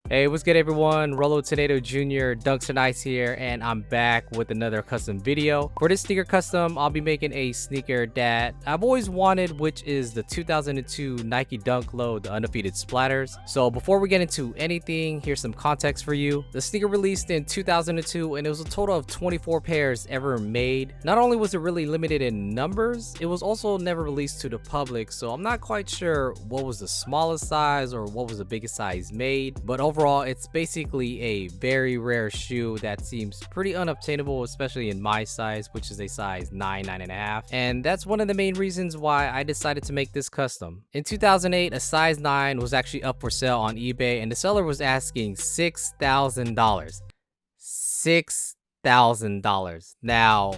Hey, what's good everyone? Rolo Tornado Jr. dunksrnice here, and I'm back with another custom video. For this sneaker custom, I'll be making a sneaker that I've always wanted, which is the 2002 Nike Dunk Low, the Undefeated Splatters. So before we get into anything, here's some context for you. The sneaker released in 2002, and it was a total of 24 pairs ever made. Not only was it really limited in numbers, it was also never released to the public, so I'm not quite sure what was the smallest size or what was the biggest size made, but overall it's basically a very rare shoe that seems pretty unobtainable, especially in my size, which is a size 9.5, and that's one of the main reasons why I decided to make this custom. In 2008, a size 9 was actually up for sale on eBay, and the seller was asking $6,000. $6,000. Now,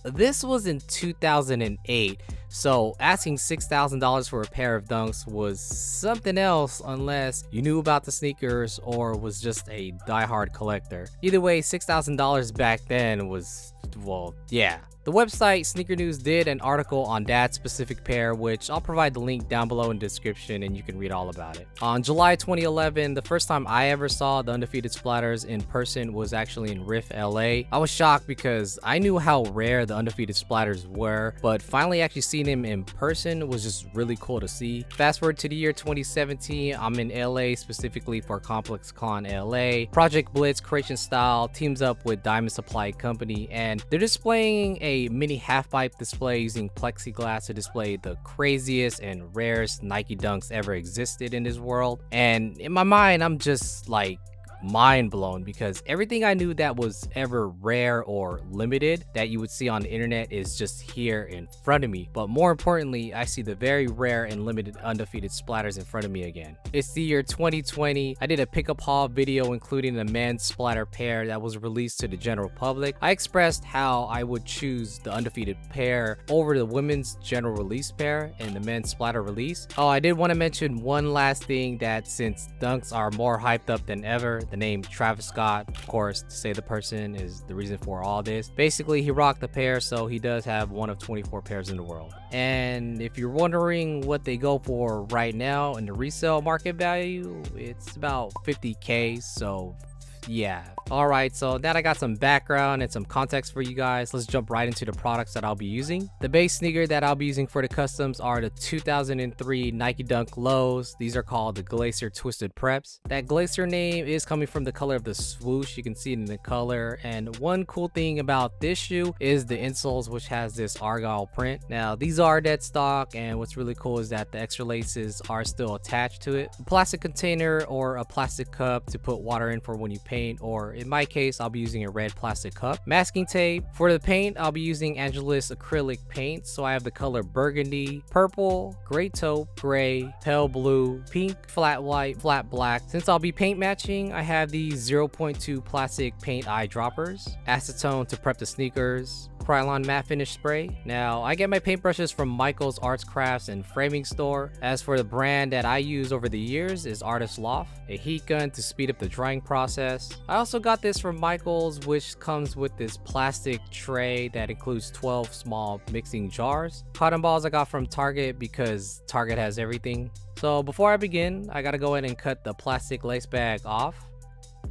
this was in 2008, so asking $6,000 for a pair of dunks was something else unless you knew about the sneakers or was just a diehard collector. Either way, $6,000 back then was, well, yeah. The website Sneakernews did an article on that specific pair, which I'll provide the link down below in the description and you can read all about it. On July 2011, the first time I ever saw the Undefeated Splatters in person was actually in RIF LA. I was shocked because I knew how rare the Undefeated Splatters were, but finally actually seeing him in person was just really cool to see. Fast forward to the year 2017, I'm in LA specifically for Complex Con LA. Project Blitz Creation Style teams up with Diamond Supply Company, and they're displaying a mini half-pipe display using plexiglass to display the craziest and rarest Nike dunks ever existed in this world. And in my mind, I'm just like mind blown because everything I knew that was ever rare or limited that you would see on the internet is just here in front of me. But more importantly, I see the very rare and limited Undefeated Splatters in front of me again. It's the year 2020. I did a pickup haul video including the men's splatter pair that was released to the general public. I expressed how I would choose the Undefeated pair over the women's general release pair and the men's splatter release. Oh, I did want to mention one last thing, that since dunks are more hyped up than ever, the name Travis Scott, of course, to say the person, is the reason for all this. Basically, he rocked the pair, so he does have one of 24 pairs in the world. And if you're wondering what they go for right now in the resale market value, it's about 50K, so yeah. Alright, so now that I got some background and some context for you guys, let's jump right into the products that I'll be using. The base sneaker that I'll be using for the customs are the 2003 Nike Dunk Lows. These are called the Glacier Twisted Preps. That Glacier name is coming from the color of the swoosh. You can see it in the color. And one cool thing about this shoe is the insoles, which has this argyle print. Now, these are dead stock, and what's really cool is that the extra laces are still attached to it. A plastic container or a plastic cup to put water in for when you paint, or in my case, I'll be using a red plastic cup. Masking tape. For the paint, I'll be using Angelus acrylic paint. So I have the color burgundy, purple, gray taupe, gray, pale blue, pink, flat white, flat black. Since I'll be paint matching, I have these 0.2 plastic paint eyedroppers, acetone to prep the sneakers, Krylon matte finish spray. Now, I get my paintbrushes from Michael's Arts Crafts and Framing Store. As for the brand that I use over the years is Artist Loft, a heat gun to speed up the drying process. I also got this from Michael's, which comes with this plastic tray that includes 12 small mixing jars. Cotton balls I got from Target because Target has everything. So before I begin, I gotta go ahead and cut the plastic lace bag off.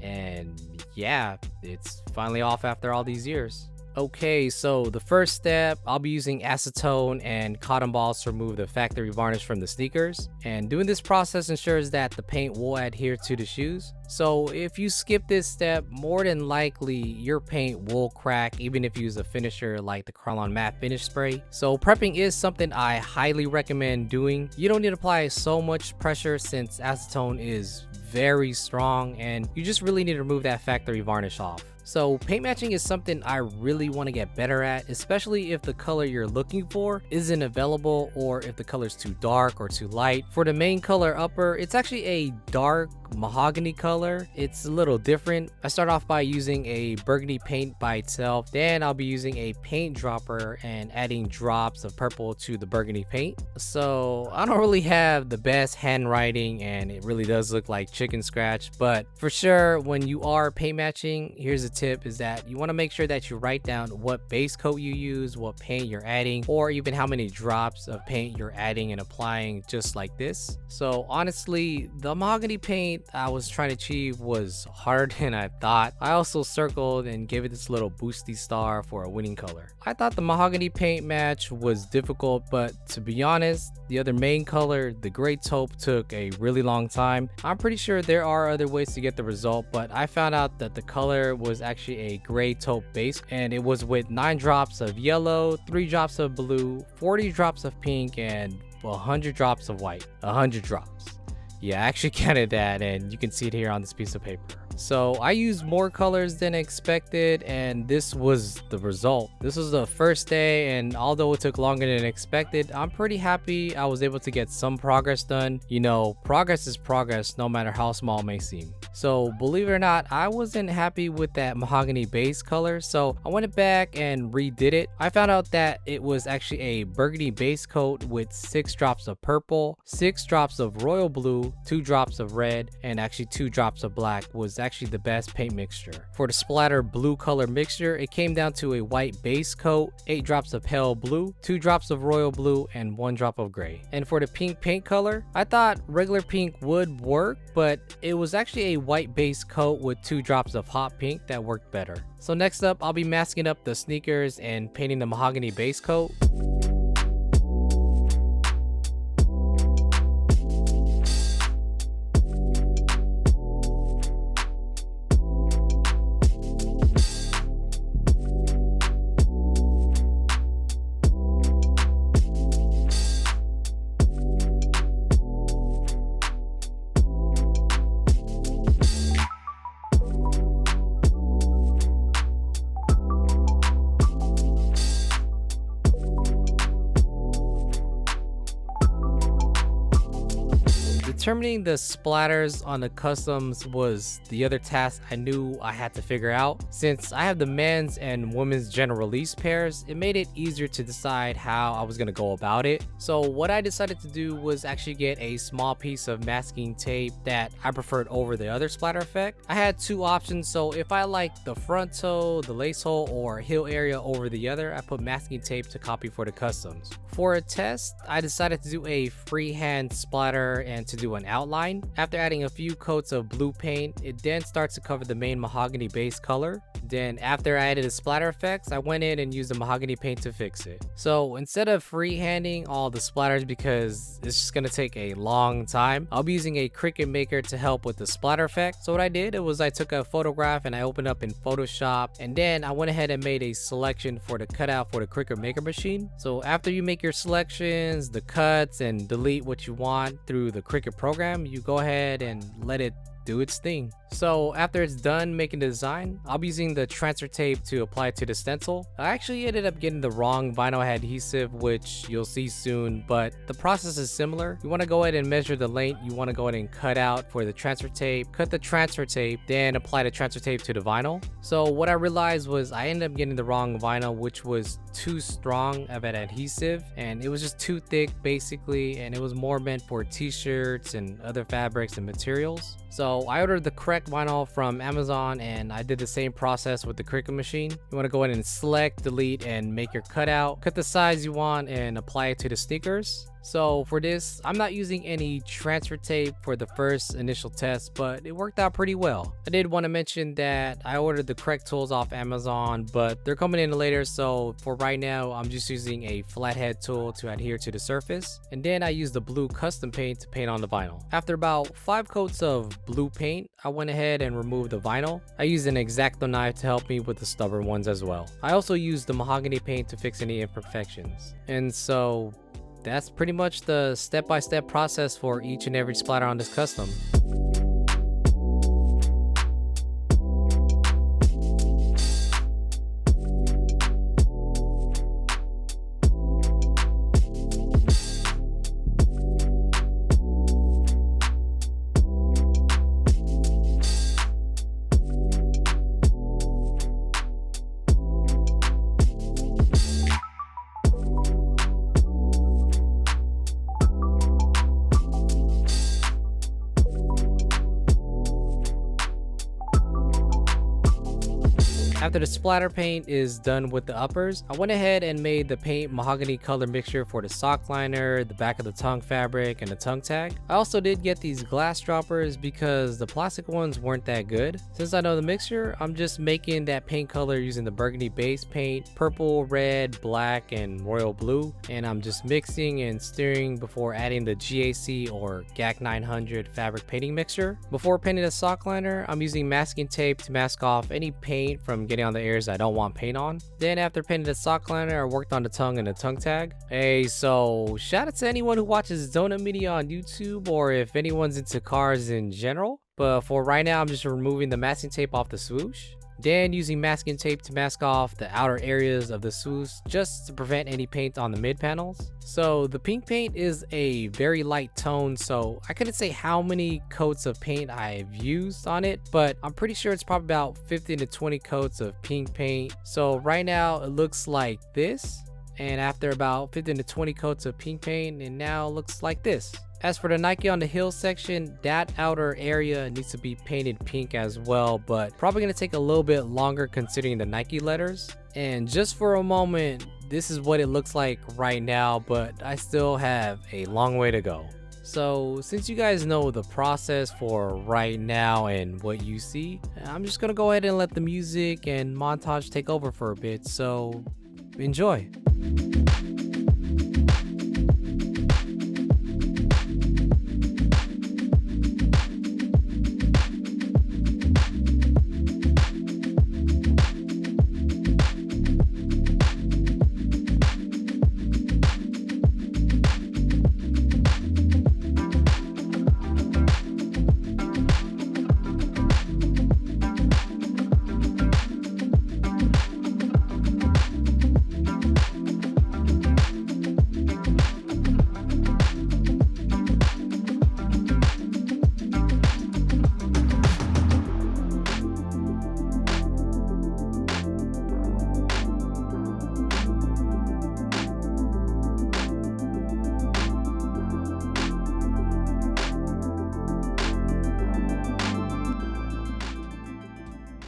And yeah, it's finally off after all these years. Okay, so the first step, I'll be using acetone and cotton balls to remove the factory varnish from the sneakers. And doing this process ensures that the paint will adhere to the shoes. So if you skip this step, more than likely your paint will crack even if you use a finisher like the Krylon matte finish spray. So prepping is something I highly recommend doing. You don't need to apply so much pressure since acetone is very strong, and you just really need to remove that factory varnish off. So paint matching is something I really want to get better at, especially if the color you're looking for isn't available or if the color's too dark or too light. For the main color upper, it's actually a dark mahogany color. It's a little different. I start off by using a burgundy paint by itself, then I'll be using a paint dropper and adding drops of purple to the burgundy paint. So I don't really have the best handwriting and it really does look like chicken scratch, but for sure when you are paint matching, here's a tip is that you want to make sure that you write down what base coat you use, what paint you're adding, or even how many drops of paint you're adding and applying, just like this. So honestly, the mahogany paint I was trying to achieve was harder than I thought. I also circled and gave it this little boosty star for a winning color. I thought the mahogany paint match was difficult, but to be honest, the other main color, the gray taupe, took a really long time. I'm pretty sure there are other ways to get the result, but I found out that the color was actually a gray taupe base, and it was with 9 drops of yellow, 3 drops of blue, 40 drops of pink, and 100 drops of white. 100 drops. Yeah, I actually counted that, and you can see it here on this piece of paper. So I used more colors than expected, and this was the result. This was the first day, and although it took longer than expected, I'm pretty happy I was able to get some progress done. You know, progress is progress, no matter how small it may seem. So believe it or not, I wasn't happy with that mahogany base color, so I went back and redid it. I found out that it was actually a burgundy base coat with 6 drops of purple, 6 drops of royal blue, 2 drops of red, and actually 2 drops of black was actually the best paint mixture. For the splatter blue color mixture, it came down to a white base coat, 8 drops of pale blue, 2 drops of royal blue, and 1 drop of gray. And for the pink paint color, I thought regular pink would work, but it was actually a white base coat with 2 drops of hot pink that worked better. So next up, I'll be masking up the sneakers and painting the mahogany base coat. Determining the splatters on the customs was the other task I knew I had to figure out. Since I have the men's and women's general release pairs, it made it easier to decide how I was going to go about it. So what I decided to do was actually get a small piece of masking tape that I preferred over the other splatter effect. I had 2 options, so if I liked the front toe, the lace hole, or heel area over the other, I put masking tape to copy for the customs. For a test, I decided to do a freehand splatter and to do an outline. After adding a few coats of blue paint, it then starts to cover the main mahogany base color. Then after I added the splatter effects, I went in and used the mahogany paint to fix it. So instead of freehanding all the splatters because it's just gonna take a long time, I'll be using a Cricut Maker to help with the splatter effect. So what I did was I took a photograph and I opened up in Photoshop, and then I went ahead and made a selection for the cutout for the Cricut Maker machine. So after you make your selections, the cuts, and delete what you want through the Cricut program, you go ahead and let it do its thing. So after it's done making the design, I'll be using the transfer tape to apply it to the stencil. I actually ended up getting the wrong vinyl adhesive, which you'll see soon, but the process is similar. You want to go ahead and measure the length you want to go ahead and cut out for the transfer tape, cut the transfer tape, then apply the transfer tape to the vinyl. So what I realized was I ended up getting the wrong vinyl, which was too strong of an adhesive, and it was just too thick basically, and it was more meant for t-shirts and other fabrics and materials. So I ordered the correct vinyl from Amazon, and I did the same process with the Cricut machine. You want to go ahead and select, delete, and make your cutout. Cut the size you want and apply it to the sneakers. So for this, I'm not using any transfer tape for the first initial test, but it worked out pretty well. I did want to mention that I ordered the correct tools off Amazon, but they're coming in later, so for right now, I'm just using a flathead tool to adhere to the surface. And then I used the blue custom paint to paint on the vinyl. After about 5 coats of blue paint, I went ahead and removed the vinyl. I used an X-Acto knife to help me with the stubborn ones as well. I also used the mahogany paint to fix any imperfections. And so that's pretty much the step-by-step process for each and every splatter on this custom. After the splatter paint is done with the uppers, I went ahead and made the paint mahogany color mixture for the sock liner, the back of the tongue fabric, and the tongue tag. I also did get these glass droppers because the plastic ones weren't that good. Since I know the mixture, I'm just making that paint color using the burgundy base paint, purple, red, black, and royal blue, and I'm just mixing and stirring before adding the GAC or GAC 900 fabric painting mixture. Before painting the sock liner, I'm using masking tape to mask off any paint from getting on the areas I don't want paint on. Then after painting the sock liner, I worked on the tongue and the tongue tag. Hey, so shout out to anyone who watches donut media on YouTube, or if anyone's into cars in general. But for right now, I'm just removing the masking tape off the swoosh. Then using masking tape to mask off the outer areas of the swoosh just to prevent any paint on the mid panels. So the pink paint is a very light tone, so I couldn't say how many coats of paint I've used on it, but I'm pretty sure it's probably about 15 to 20 coats of pink paint. So right now it looks like this, and after about 15 to 20 coats of pink paint, it now looks like this. As for the Nike on the heel section, that outer area needs to be painted pink as well, but probably going to take a little bit longer considering the Nike letters. And just for a moment, this is what it looks like right now, but I still have a long way to go. So since you guys know the process for right now and what you see, I'm just going to go ahead and let the music and montage take over for a bit, so enjoy.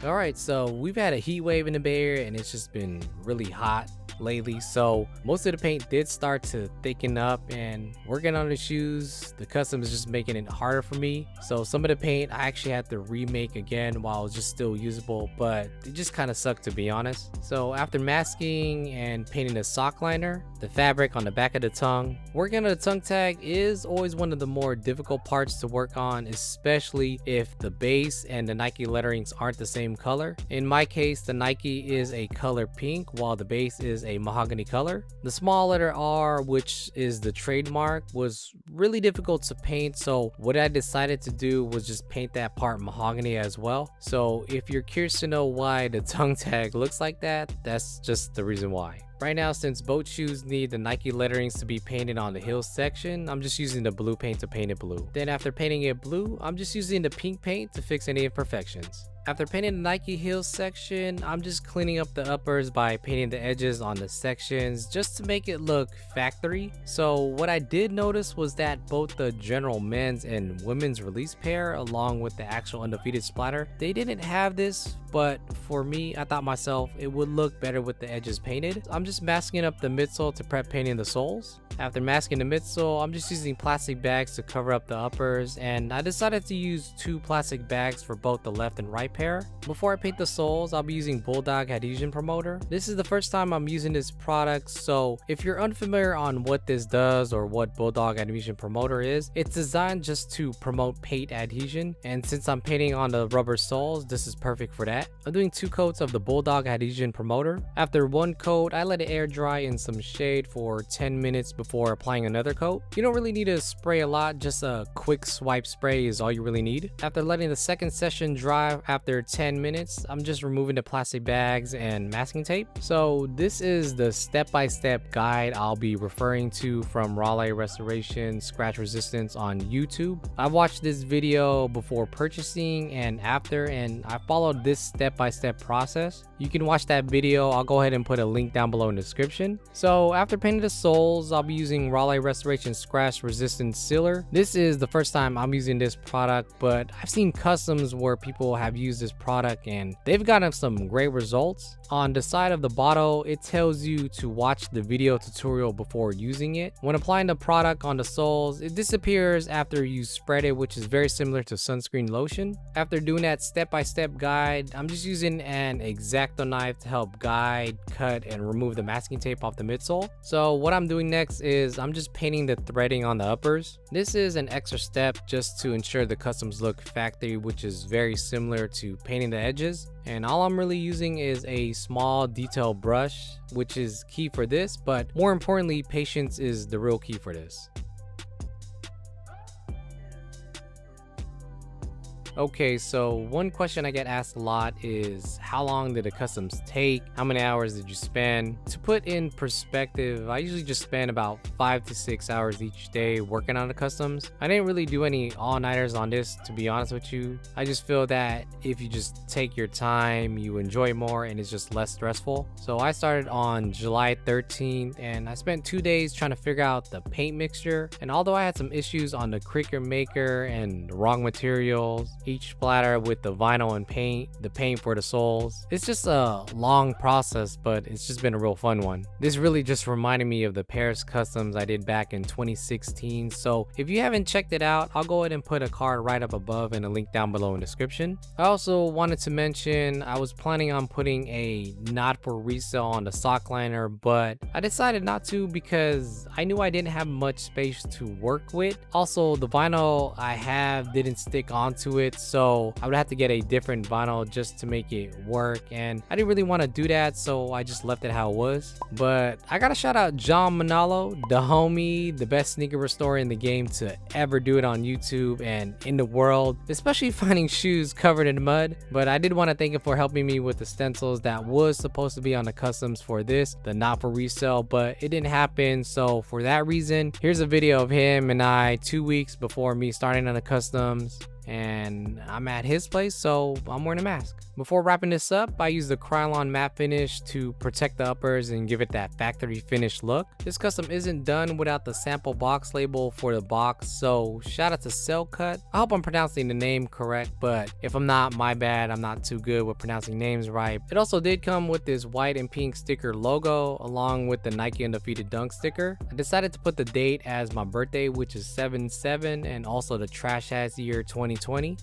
Alright, so we've had a heat wave in the Bay Area and it's just been really hot lately, so most of the paint did start to thicken up, and working on the shoes, the custom is just making it harder for me. So some of the paint I actually had to remake again while it was just still usable, but it just kind of sucked, to be honest. So after masking and painting the sock liner, the fabric on the back of the tongue, working on the tongue tag is always one of the more difficult parts to work on, especially if the base and the Nike letterings aren't the same color. In my case, the Nike is a color pink while the base is a mahogany color. The small letter R, which is the trademark, was really difficult to paint, so what I decided to do was just paint that part mahogany as well. So if you're curious to know why the tongue tag looks like that, that's just the reason why. Right now, since both shoes need the Nike letterings to be painted on the heel section, I'm just using the blue paint to paint it blue. Then after painting it blue, I'm just using the pink paint to fix any imperfections. After painting the Nike heel section, I'm just cleaning up the uppers by painting the edges on the sections just to make it look factory. So what I did notice was that both the general men's and women's release pair, along with the actual Undefeated Splatter, they didn't have this, but for me, I thought myself it would look better with the edges painted. I'm just masking up the midsole to prep painting the soles. After masking the midsole, I'm just using plastic bags to cover up the uppers, and I decided to use 2 plastic bags for both the left and right pair. Before I paint the soles, I'll be using Bulldog Adhesion Promoter. This is the first time I'm using this product, so if you're unfamiliar on what this does or what Bulldog Adhesion Promoter is, it's designed just to promote paint adhesion, and since I'm painting on the rubber soles, this is perfect for that. I'm doing 2 coats of the Bulldog Adhesion Promoter. After 1 coat, I let it air dry in some shade for 10 minutes before applying another coat. You don't really need to spray a lot, just a quick swipe spray is all you really need. After letting the second session dry after 10 minutes, I'm just removing the plastic bags and masking tape. So this is the step-by-step guide I'll be referring to from Raleigh Restoration Scratch Resistance on YouTube. I've watched this video before purchasing and after, and I followed this step-by-step process. You can watch that video. I'll go ahead and put a link down below in the description. So after painting the soles, I'll be using Raleigh Restoration Scratch Resistant Sealer. This is the first time I'm using this product, but I've seen customs where people have used this product and they've gotten some great results. On the side of the bottle, it tells you to watch the video tutorial before using it. When applying the product on the soles, it disappears after you spread it, which is very similar to sunscreen lotion. After doing that step-by-step guide, I'm just using an X-Acto knife to help guide, cut, and remove the masking tape off the midsole. So what I'm doing next is I'm just painting the threading on the uppers. This is an extra step just to ensure the customs look factory, which is very similar to painting the edges. And all I'm really using is a small detail brush, which is key for this, but more importantly, patience is the real key for this. Okay, so one question I get asked a lot is how long did the customs take? How many hours did you spend? To put in perspective, I usually just spend about 5 to 6 hours each day working on the customs. I didn't really do any all-nighters on this, to be honest with you. I just feel that if you just take your time, you enjoy more and it's just less stressful. So I started on July 13th and I spent 2 days trying to figure out the paint mixture. And although I had some issues on the Cricut Maker and the wrong materials, each splatter with the vinyl and paint, the paint for the soles. It's just a long process, but it's just been a real fun one. This really just reminded me of the Paris customs I did back in 2016. So if you haven't checked it out, I'll go ahead and put a card right up above and a link down below in the description. I also wanted to mention I was planning on putting a not for resale on the sock liner, but I decided not to because I knew I didn't have much space to work with. Also, the vinyl I have didn't stick onto it, so I would have to get a different vinyl just to make it work, and I didn't really want to do that, so I just left it how it was. But I gotta shout out John Manalo, the homie, the best sneaker restorer in the game to ever do it on YouTube and in the world, especially finding shoes covered in mud. But I did want to thank him for helping me with the stencils that was supposed to be on the customs for this, the not for resale, but it didn't happen. So for that reason, here's a video of him and I 2 weeks before me starting on the customs. And I'm at his place, so I'm wearing a mask. Before wrapping this up, I used the Krylon matte finish to protect the uppers and give it that factory finish look. This custom isn't done without the sample box label for the box, so shout out to Selkuth. I hope I'm pronouncing the name correct, but if I'm not, my bad. I'm not too good with pronouncing names right. It also did come with this white and pink sticker logo along with the Nike Undefeated Dunk sticker. I decided to put the date as my birthday, which is 7/7, and also the trash ass year 2020.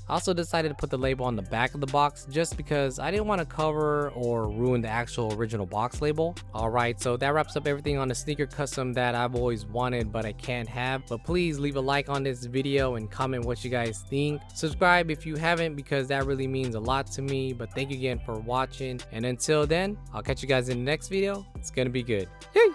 I also decided to put the label on the back of the box just because I didn't want to cover or ruin the actual original box label. Alright, so that wraps up everything on the sneaker custom that I've always wanted but I can't have. But please leave a like on this video and comment what you guys think. Subscribe if you haven't because that really means a lot to me. But thank you again for watching, and until then, I'll catch you guys in the next video. It's gonna be good. Yay!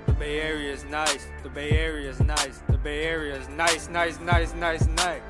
The Bay Area is nice. The Bay Area is nice. The Bay Area is nice, nice, nice, nice, nice.